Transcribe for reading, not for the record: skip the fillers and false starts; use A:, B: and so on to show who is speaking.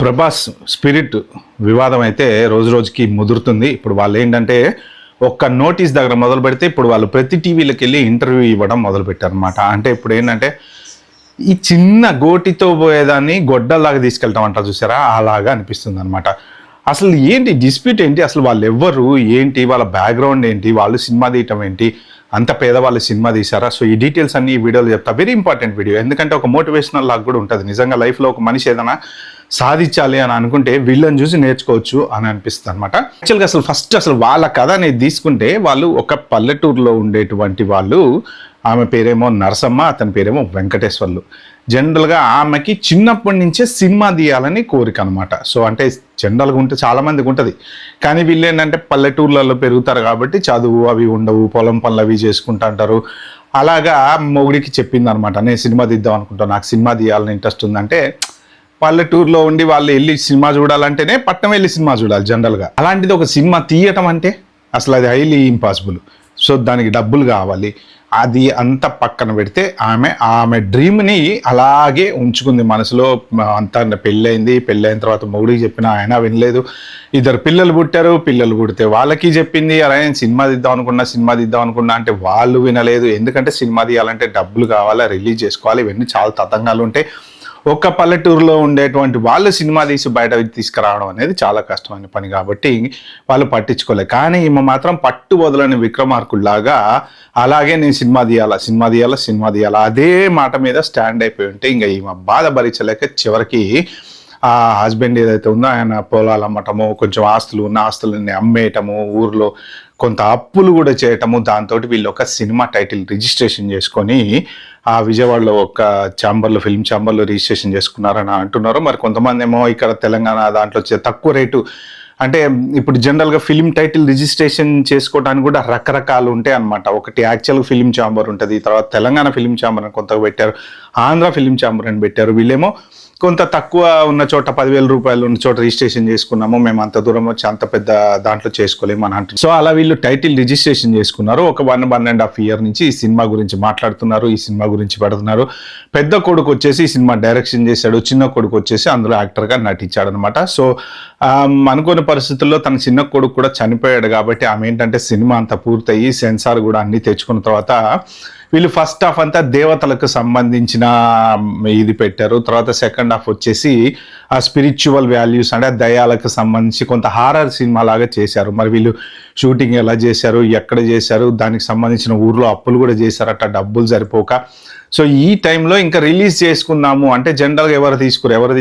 A: Prabhas spirit వివాదం అయితే రోజు రోజుకి ముదురుతుంది. ఇప్పుడు వాళ్ళు ఏంటంటే ఒక్క నోటీస్ దగ్గర మొదలు పెడితే ఇప్పుడు వాళ్ళు ప్రతి టీవీలకు వెళ్ళి ఇంటర్వ్యూ ఇవ్వడం మొదలు పెట్టారనమాట. అంటే ఇప్పుడు ఏంటంటే ఈ చిన్న గోటితో పోయేదాన్ని గొడ్డల్లాగా తీసుకెళ్తాం అంటారు చూసారా, అలాగా అనిపిస్తుంది అనమాట. అసలు ఏంటి డిస్ప్యూట్ ఏంటి, అసలు వాళ్ళు ఎవ్వరు ఏంటి, వాళ్ళ బ్యాక్గ్రౌండ్ ఏంటి, వాళ్ళు సినిమా తీయటం ఏంటి, అంత పేదవాళ్ళు సినిమా తీసారా? సో ఈ డీటెయిల్స్ అన్ని ఈ వీడియోలో చెప్తా. వెరీ ఇంపార్టెంట్ వీడియో, ఎందుకంటే ఒక మోటివేషనల్ లాగా కూడా ఉంటుంది. నిజంగా లైఫ్లో ఒక మనిషి ఏదైనా సాధించాలి అని అనుకుంటే వీళ్ళని చూసి నేర్చుకోవచ్చు అని అనిపిస్తుంది అనమాట. యాక్చువల్గా అసలు వాళ్ళ కథ అనేది తీసుకుంటే వాళ్ళు ఒక పల్లెటూరులో ఉండేటువంటి వాళ్ళు. ఆమె పేరేమో నరసమ్మ, అతని పేరేమో వెంకటేశ్వర్లు. జనరల్గా ఆమెకి చిన్నప్పటి నుంచే సినిమా తీయాలని కోరిక అనమాట. సో అంటే జనరల్గా ఉంటే చాలామందికి ఉంటుంది, కానీ వీళ్ళు ఏంటంటే పల్లెటూర్లలో పెరుగుతారు కాబట్టి చదువు అవి ఉండవు, పొలం పనులు అవి చేసుకుంటూ అంటారు. అలాగా మొగుడికి చెప్పింది అనమాట, నేను సినిమా తీద్దాం అనుకుంటాను, నాకు సినిమా తీయాలని ఇంట్రెస్ట్ ఉందంటే. పల్లెటూరులో ఉండి వాళ్ళు వెళ్ళి సినిమా చూడాలంటేనే పట్నం వెళ్ళి సినిమా చూడాలి జనరల్గా. అలాంటిది ఒక సినిమా తీయటం అంటే అసలు అది హైలీ ఇంపాసిబుల్. సో దానికి డబ్బులు కావాలి. అది అంత పక్కన పెడితే ఆమె డ్రీమ్ని అలాగే ఉంచుకుంది మనసులో. అంతా పెళ్ళైంది, పెళ్ళైన తర్వాత మొగుడికి చెప్పిన ఆయన వినలేదు. ఇద్దరు పిల్లలు పుడితే వాళ్ళకి చెప్పింది, అలా సినిమా తీద్దాం అనుకున్నా అంటే వాళ్ళు వినలేదు. ఎందుకంటే సినిమా తీయాలంటే డబ్బులు కావాలి, రిలీజ్ చేసుకోవాలి, ఇవన్నీ చాలా తతంగాలు ఉంటాయి. ఒక్క పల్లెటూరులో ఉండేటువంటి వాళ్ళు సినిమా తీసి బయట తీసుకురావడం అనేది చాలా కష్టమైన పని కాబట్టి వాళ్ళు పట్టించుకోలేదు. కానీ ఈమె మాత్రం పట్టు వదలని విక్రమార్కుల్లాగా అలాగే నేను సినిమా తీయాలా అదే మాట మీద స్టాండ్ అయిపోయి ఉంటే ఇంకా ఈమె బాధ భరించలేక చివరికి ఆ హస్బెండ్ ఏదైతే ఉందో ఆయన పొలాలు అమ్మటము, కొంచెం ఆస్తులని అమ్మేయటము, ఊర్లో కొంత అప్పులు కూడా చేయటము, దాంతో వీళ్ళు ఒక సినిమా టైటిల్ రిజిస్ట్రేషన్ చేసుకొని ఆ విజయవాడలో ఒక ఫిల్మ్ ఛాంబర్లో రిజిస్ట్రేషన్ చేసుకున్నారని అంటున్నారు. మరి కొంతమంది ఏమో ఇక్కడ తెలంగాణ దాంట్లో తక్కువ రేటు, అంటే ఇప్పుడు జనరల్గా ఫిలిం టైటిల్ రిజిస్ట్రేషన్ చేసుకోవడానికి కూడా రకరకాలు ఉంటాయి అనమాట. ఒకటి యాక్చువల్గా ఫిలిం ఛాంబర్ ఉంటుంది, తర్వాత తెలంగాణ ఫిలిం ఛాంబర్ అని కొత్తగా పెట్టారు, ఆంధ్ర ఫిలిం ఛాంబర్ అని పెట్టారు. వీళ్ళేమో కొంత తక్కువ ఉన్న చోట 10,000 రూపాయలు ఉన్న చోట రిజిస్ట్రేషన్ చేసుకున్నాము, మేము అంత దూరం వచ్చి అంత పెద్ద దాంట్లో చేసుకోలేము అని అంటున్నారు. సో అలా వీళ్ళు టైటిల్ రిజిస్ట్రేషన్ చేసుకున్నారు. ఒక 1.5 year నుంచి ఈ సినిమా గురించి మాట్లాడుతున్నారు, ఈ సినిమా గురించి పెడుతున్నారు. పెద్ద కొడుకు వచ్చేసి ఈ సినిమా డైరెక్షన్ చేశాడు, చిన్న కొడుకు వచ్చేసి అందులో యాక్టర్గా నటించాడు అనమాట. సో అనుకోని పరిస్థితుల్లో తన చిన్న కొడుకు కూడా చనిపోయాడు కాబట్టి ఆమె ఏంటంటే సినిమా అంతా పూర్తయ్యి సెన్సార్ కూడా అన్ని తెచ్చుకున్న తర్వాత వీళ్ళు ఫస్ట్ హాఫ్ అంతా దేవతలకు సంబంధించిన ఇది పెట్టారు. తర్వాత సెకండ్ హాఫ్ వచ్చేసి ఆ స్పిరిచువల్ వాల్యూస్ అంటే దయాలకు సంబంధించి కొంత హారర్ సినిమా లాగా చేశారు. మరి వీళ్ళు షూటింగ్ ఎలా చేశారు, ఎక్కడ చేశారు, దానికి సంబంధించిన ఊర్లో అప్పులు కూడా చేశారట డబ్బులు సరిపోక. సో ఈ టైంలో ఇంకా రిలీజ్ చేసుకుందాము అంటే జనరల్గా ఎవరు తీసుకున్నారు